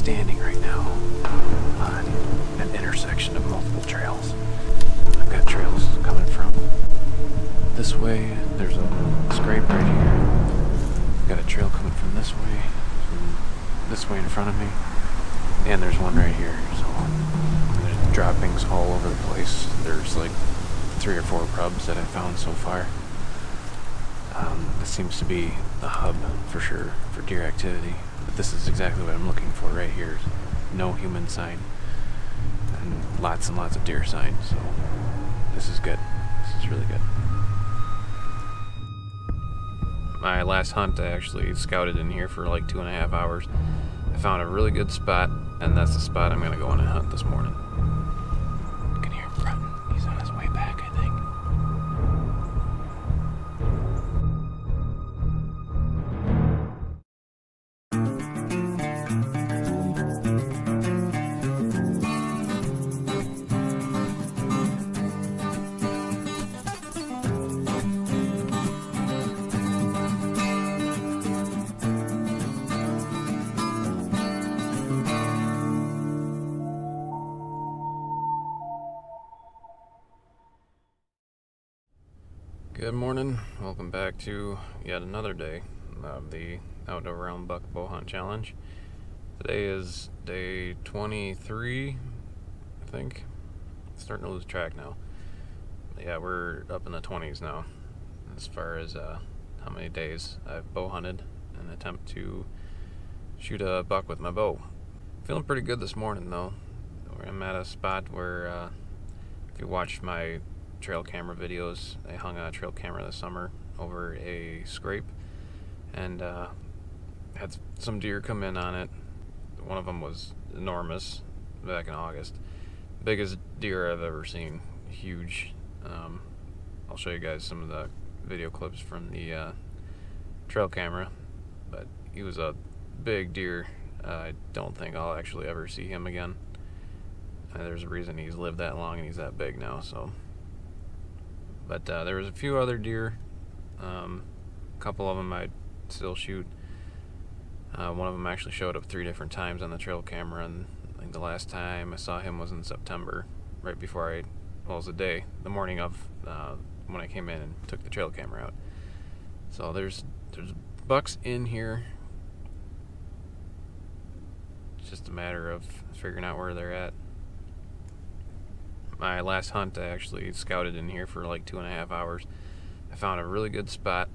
standing right now on an intersection of multiple trails. I've got trails coming from this way. There's a scrape right here. I've got a trail coming from this way in front of me, and there's one right here. So there's droppings all over the place. There's like 3 or 4 probs that I found so far. This seems to be the hub for sure for deer activity, but this is exactly what I'm looking for right here. No human sign and lots of deer sign, so this is good. This is really good. My last hunt, I actually scouted in here for like 2.5 hours. I found a really good spot, and that's the spot I'm going to go in and hunt this morning. You can hear him grunting. He's on his way back, I think. Good morning, welcome back to yet another day of the Outdoor Round Buck Bow Hunt Challenge. Today is day 23, I think. Starting to lose track now. Yeah, we're up in the 20s now as far as how many days I've bow hunted in an attempt to shoot a buck with my bow. Feeling pretty good this morning though. I'm at a spot where if you watched my trail camera videos, I hung a trail camera this summer over a scrape and had some deer come in on it. One of them was enormous back in August. Biggest deer I've ever seen. Huge. I'll show you guys some of the video clips from the trail camera, but he was a big deer. I don't think I'll actually ever see him again. There's a reason he's lived that long and he's that big now, so. But there was a few other deer. A couple of them I'd still shoot. One of them actually showed up 3 different times on the trail camera, and I think the last time I saw him was in September, right before it was the morning of when I came in and took the trail camera out. So there's bucks in here. It's just a matter of figuring out where they're at. My last hunt, I actually scouted in here for like 2.5 hours. I found a really good spot,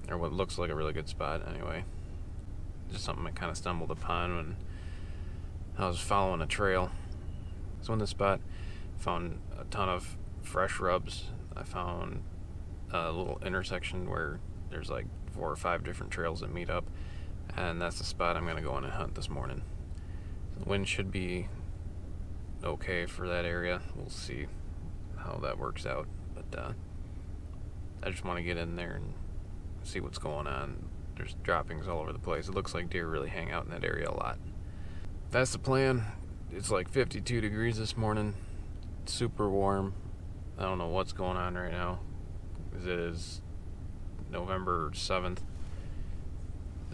or what looks like a really good spot anyway. Just something I kind of stumbled upon when I was following a trail. So in this spot, I found a ton of fresh rubs. I found a little intersection where there's like 4 or 5 different trails that meet up, and that's the spot I'm going to go in and hunt this morning. The wind should be okay for that area. We'll see how that works out, but I just want to get in there and see what's going on. There's droppings all over the place. It looks like deer really hang out in that area a lot. That's the plan. It's like 52 degrees this morning. It's super warm. I don't know what's going on right now, because it is November 7th.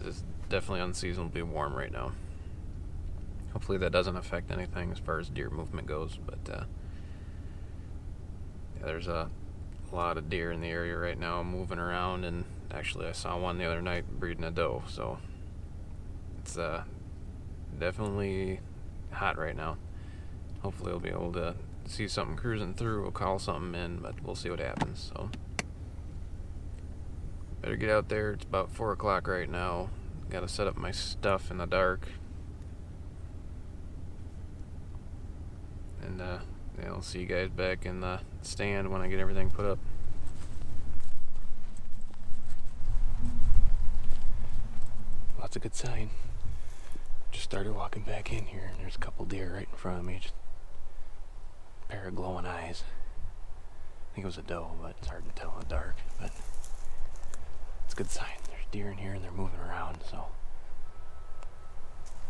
It's definitely unseasonably warm right now. Hopefully that doesn't affect anything as far as deer movement goes, but yeah, there's a lot of deer in the area right now moving around, and actually I saw one the other night breeding a doe, so it's definitely hot right now. Hopefully we'll be able to see something cruising through. We'll call something in, but we'll see what happens. So better get out there. It's about 4 o'clock right now. Got to set up my stuff in the dark. And yeah, I'll see you guys back in the stand when I get everything put up. Well, that's a good sign. Just started walking back in here, and there's a couple deer right in front of me. Just a pair of glowing eyes. I think it was a doe, but it's hard to tell in the dark. But it's a good sign. There's deer in here, and they're moving around, so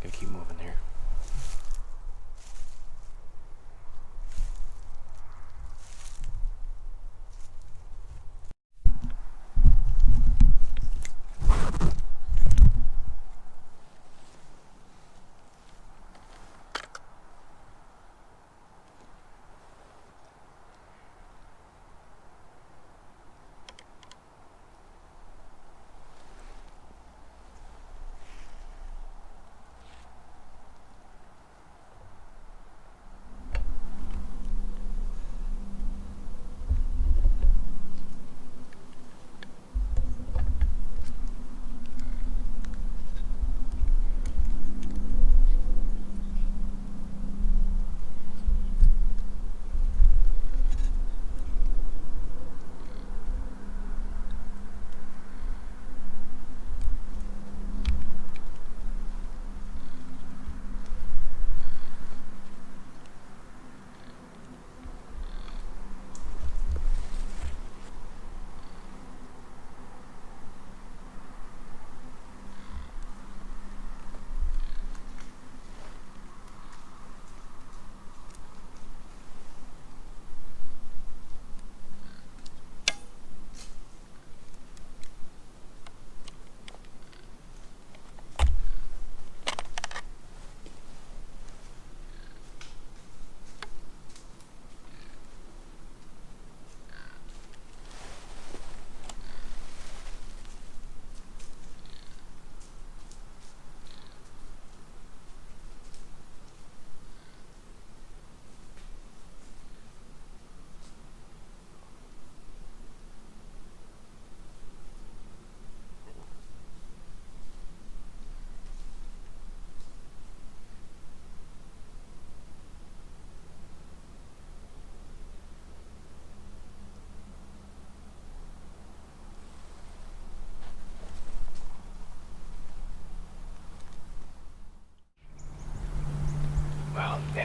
gotta keep moving here.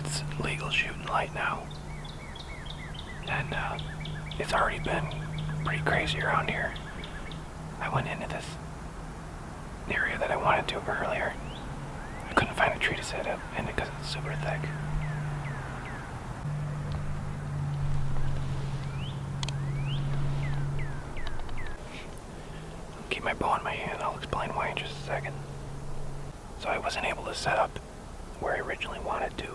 It's legal shooting light now. And it's already been pretty crazy around here. I went into this area that I wanted to earlier. I couldn't find a tree to set up in it because it's super thick. Keep my bow in my hand. I'll explain why in just a second. So I wasn't able to set up where I originally wanted to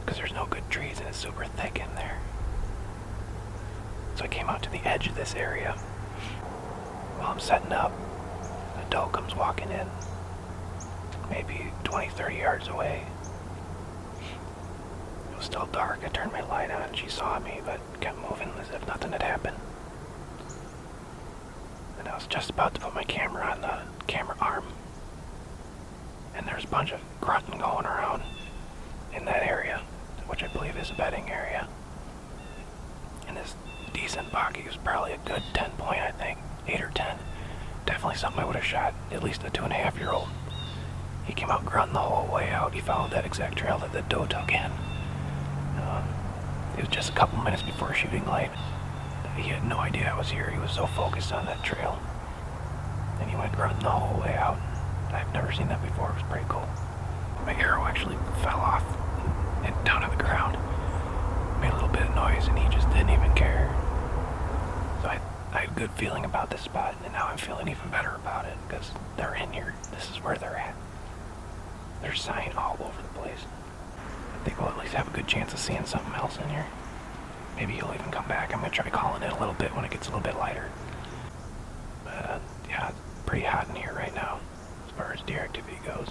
because there's no good trees and it's super thick in there. So I came out to the edge of this area. While I'm setting up, a doe comes walking in, maybe 20, 30 yards away. It was still dark. I turned my light on. She saw me, but kept moving as if nothing had happened. And I was just about to put my camera on the camera arm. And there's a bunch of grunting going around in that area, which I believe is a bedding area. And this decent buck, he was probably a good 10 point, I think, 8 or 10. Definitely something I would have shot, at least a 2.5-year-old. He came out grunting the whole way out. He followed that exact trail that the doe took in. It was just a couple minutes before shooting light. He had no idea I was here. He was so focused on that trail. And he went grunting the whole way out. I've never seen that before. It was pretty cool. My arrow actually fell off and down to the ground. Made a little bit of noise and he just didn't even care. So I had a good feeling about this spot, and now I'm feeling even better about it because they're in here. This is where they're at. There's sign all over the place. I think we'll at least have a good chance of seeing something else in here. Maybe he'll even come back. I'm going to try calling it a little bit when it gets a little bit lighter. But yeah, it's pretty hot in here right now as far as deer activity goes.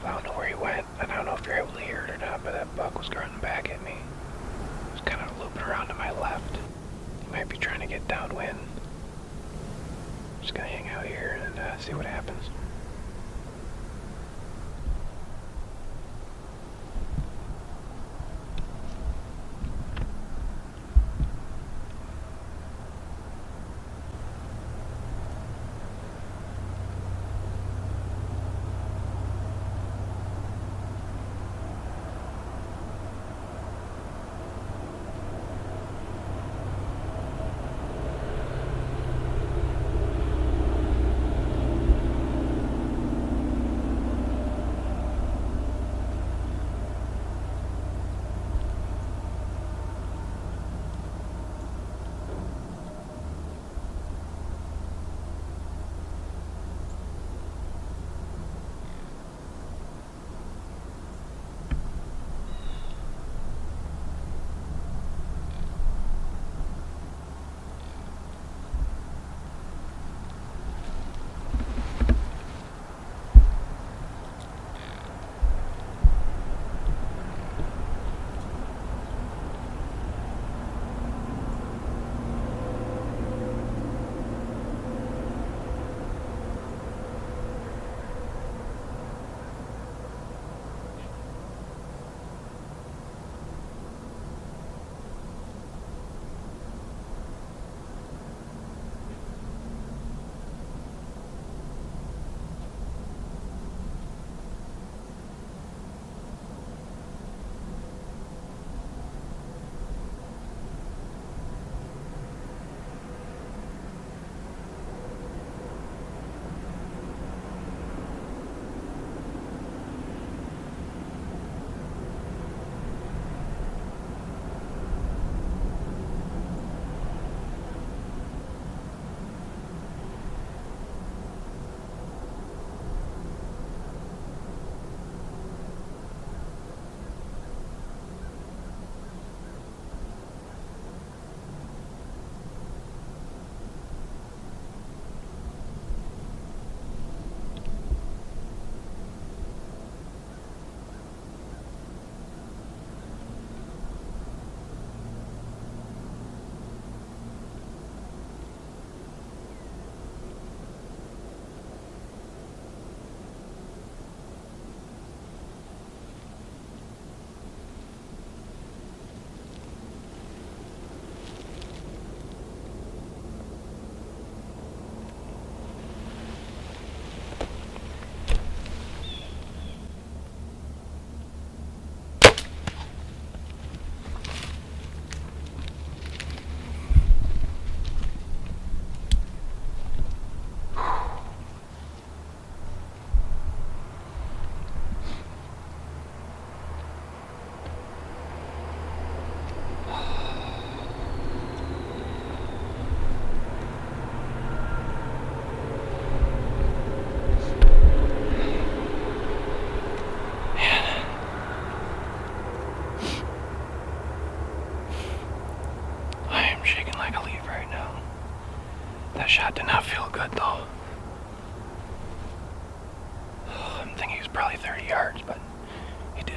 I don't know where he went. I don't know if you're able to hear it or not, but that buck was grunting back at me. He was kind of looping around to my left. He might be trying to get downwind. Just gonna hang out here and see what happens.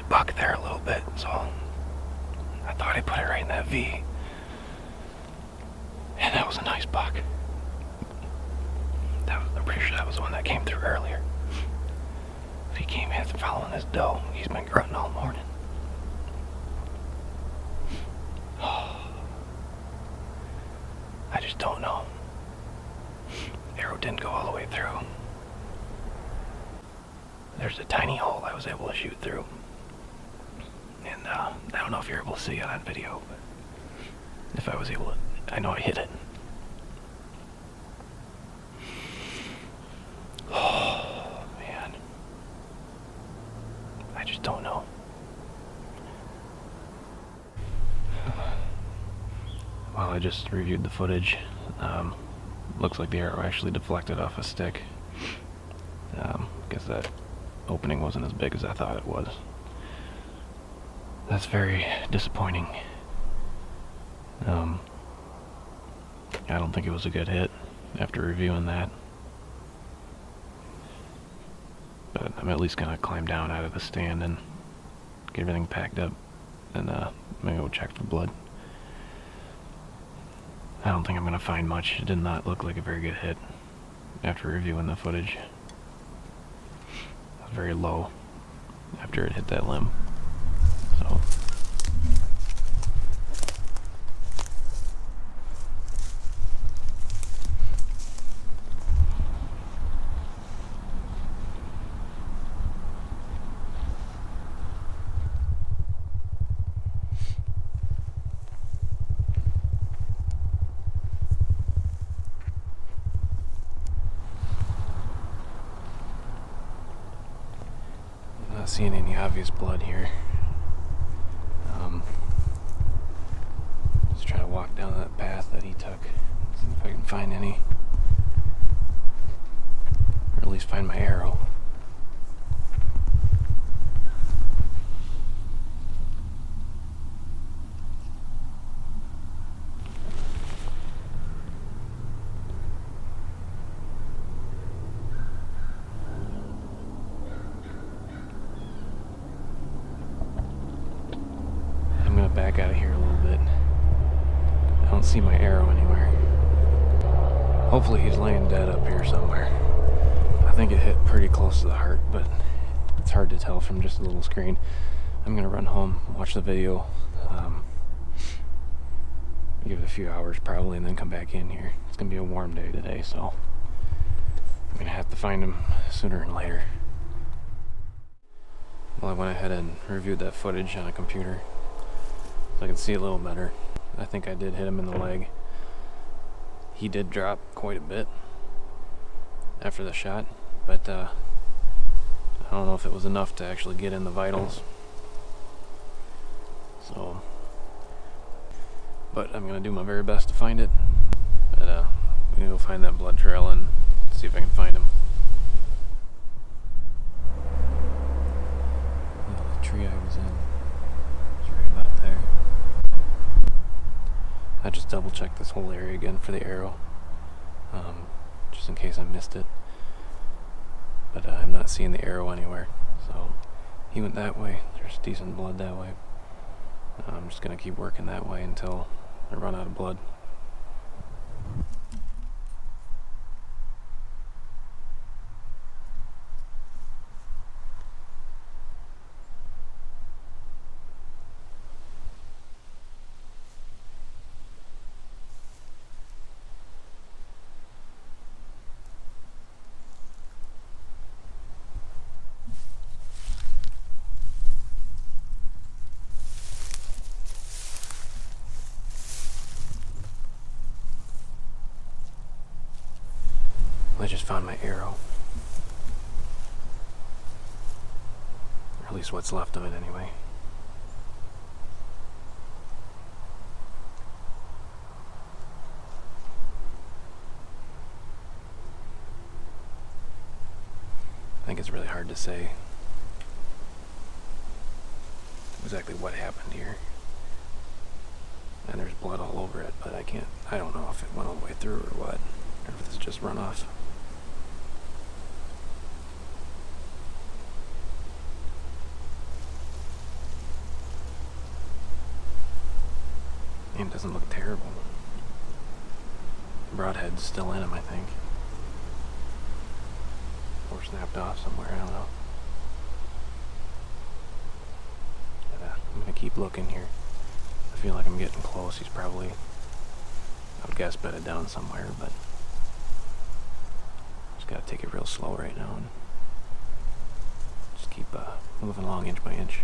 buck there a little bit, so I thought I put it right in that V. And that was a nice buck. I'm pretty sure that was the one that came through earlier. But he came in following this doe. He's been grunting all morning. I just don't know. Arrow didn't go all the way through. There's a tiny hole I was able to shoot through. And I don't know if you're able to see it on video, but if I was able to, I know I hit it. Oh, man. I just don't know. Well, I just reviewed the footage. Looks like the arrow actually deflected off a stick. Guess that opening wasn't as big as I thought it was. That's very disappointing. I don't think it was a good hit after reviewing that. But I'm at least gonna climb down out of the stand and get everything packed up, and I'm gonna go check for blood. I don't think I'm gonna find much. It did not look like a very good hit after reviewing the footage. It was very low after it hit that limb. So not seeing any obvious blood here. Just try to walk down that path that he took. See if I can find any. Or at least find my arrow. Back out of here a little bit. I don't see my arrow anywhere. Hopefully he's laying dead up here somewhere. I think it hit pretty close to the heart, but it's hard to tell from just a little screen. I'm gonna run home, watch the video, give it a few hours probably, and then come back in here. It's gonna be a warm day today, so I'm gonna have to find him sooner than later. Well, I went ahead and reviewed that footage on a computer so I can see a little better. I think I did hit him in the leg. He did drop quite a bit after the shot, but I don't know if it was enough to actually get in the vitals. So, but I'm gonna do my very best to find it. But I'm gonna go find that blood trail and see if I can find him. The tree I was in is right about there. I just double checked this whole area again for the arrow, just in case I missed it. But I'm not seeing the arrow anywhere. So he went that way. There's decent blood that way. I'm just gonna keep working that way until I run out of blood. I just found my arrow. Or at least what's left of it anyway. I think it's really hard to say exactly what happened here. And there's blood all over it, but I don't know if it went all the way through or what, or if it's just runoff. It doesn't look terrible. Broadhead's still in him, I think. Or snapped off somewhere, I don't know. I'm gonna keep looking here. I feel like I'm getting close. He's probably, I would guess, bedded down somewhere, but just gotta take it real slow right now and just keep moving along inch by inch.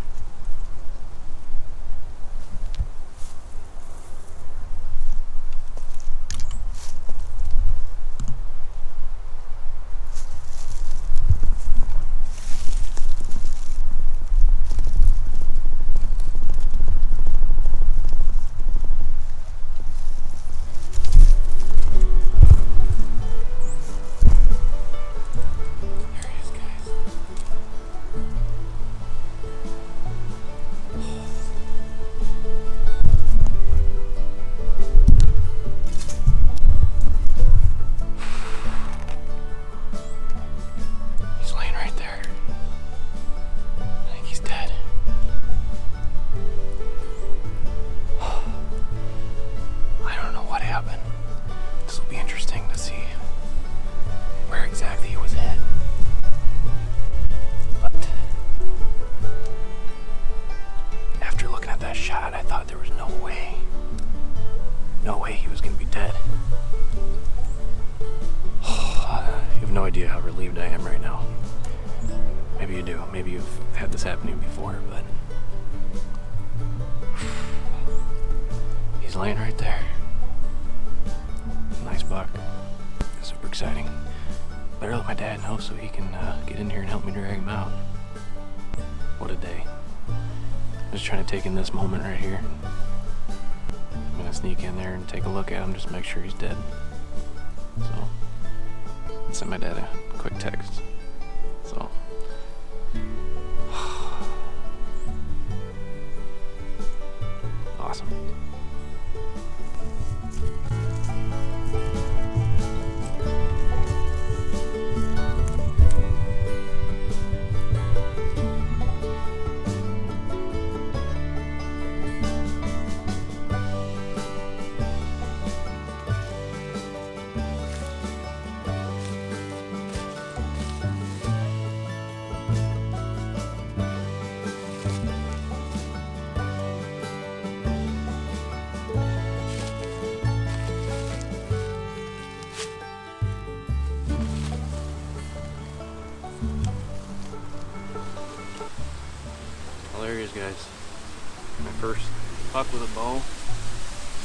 No idea how relieved I am right now. Maybe you do. Maybe you've had this happen to you before, but he's laying right there. Nice buck. Super exciting. Better let my dad know so he can get in here and help me drag him out. What a day. Just trying to take in this moment right here. I'm gonna sneak in there and take a look at him, just make sure he's dead. So send my dad a quick text. So awesome. There he is, guys. My first buck with a bow,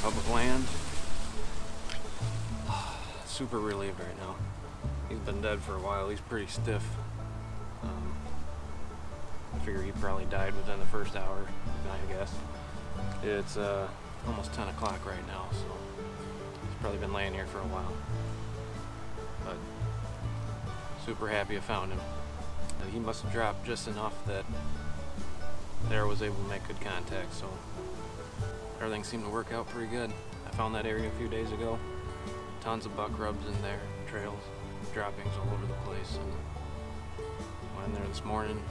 public land. Super relieved right now. He's been dead for a while. He's pretty stiff. I figure he probably died within the first hour, I guess. It's almost 10 o'clock right now, so he's probably been laying here for a while. But super happy I found him. He must have dropped just enough that there was able to make good contact, so everything seemed to work out pretty good. I found that area a few days ago. Tons of buck rubs in there, trails, droppings all over the place. And went in there this morning,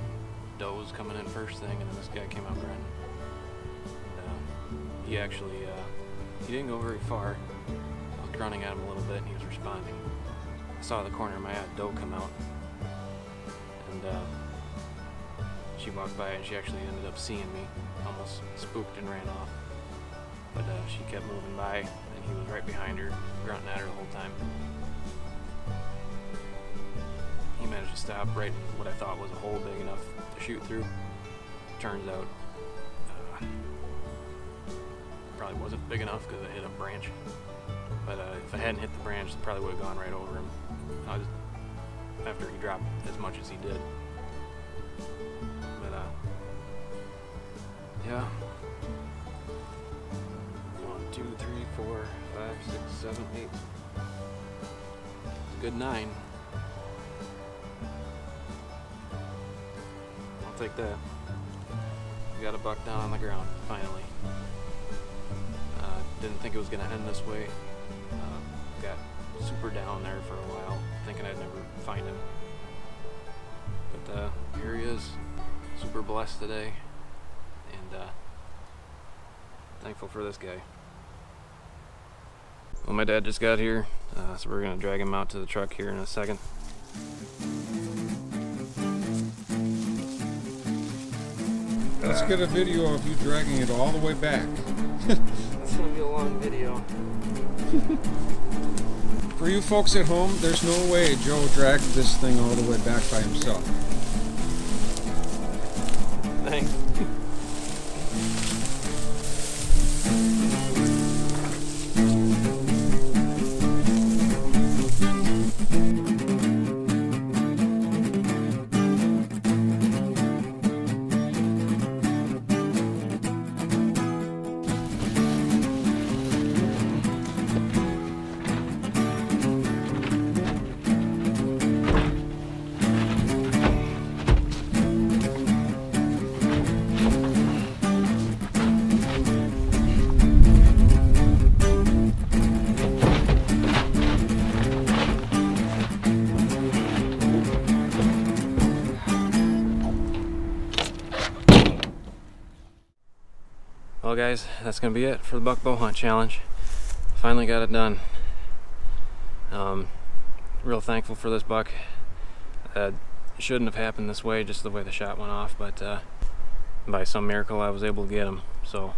does coming in first thing, and then this guy came out grunting. And he actually, he didn't go very far. I was grunting at him a little bit, and he was responding. I saw the corner of my eye, doe come out, and she walked by and she actually ended up seeing me, almost spooked and ran off. But she kept moving by and he was right behind her, grunting at her the whole time. He managed to stop right in what I thought was a hole big enough to shoot through. Turns out, probably wasn't big enough because it hit a branch. But if I hadn't hit the branch, it probably would have gone right over him. After he dropped as much as he did. Yeah. 1, 2, 3, 4, 5, 6, 7, 8. It's a good 9. I'll take that. We got a buck down on the ground, finally. Didn't think it was going to end this way. Got super down there for a while, thinking I'd never find him. But here he is, super blessed today. And thankful for this guy. Well, my dad just got here, so we're gonna drag him out to the truck here in a second. Let's get a video of you dragging it all the way back. It's gonna be a long video. For you folks at home, there's no way Joe dragged this thing all the way back by himself. Thanks. Well guys, that's gonna be it for the buck bow hunt challenge. Finally got it done. Real thankful for this buck. It shouldn't have happened this way, just the way the shot went off, but by some miracle I was able to get him. So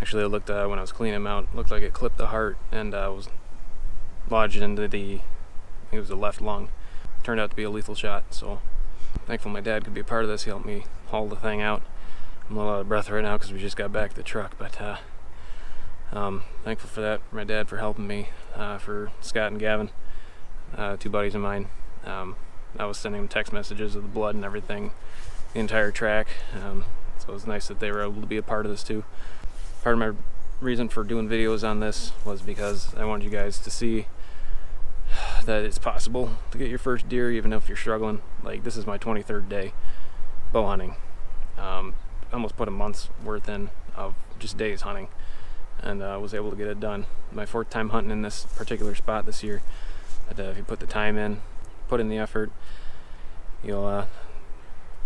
actually it looked, when I was cleaning him out, it looked like it clipped the heart and was lodged into the, I think it was the left lung. Turned out to be a lethal shot, so thankful my dad could be a part of this. He helped me haul the thing out. I'm a little out of breath right now because we just got back to the truck, but thankful for that, for my dad for helping me, for Scott and Gavin, two buddies of mine. I was sending them text messages of the blood and everything, the entire track, so it was nice that they were able to be a part of this too. Part of my reason for doing videos on this was because I wanted you guys to see that it's possible to get your first deer even if you're struggling. Like, this is my 23rd day bow hunting. Almost put a month's worth in of just days hunting, and was able to get it done. My 4th time hunting in this particular spot this year, but if you put the time in, put in the effort, you'll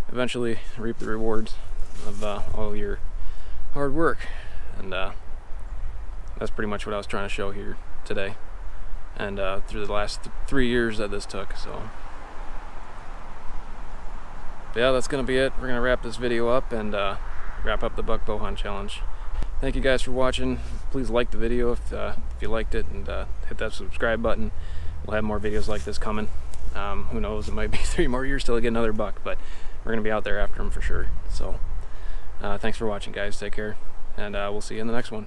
eventually reap the rewards of all your hard work. And that's pretty much what I was trying to show here today, and through the last 3 years that this took. So yeah, that's gonna be it. We're gonna wrap this video up and wrap up the buck bow hunt challenge. Thank you guys for watching. Please like the video if you liked it, and hit that subscribe button. We'll have more videos like this coming. Who knows, it might be 3 more years till I get another buck, but we're gonna be out there after them for sure. So thanks for watching guys, take care, and we'll see you in the next one.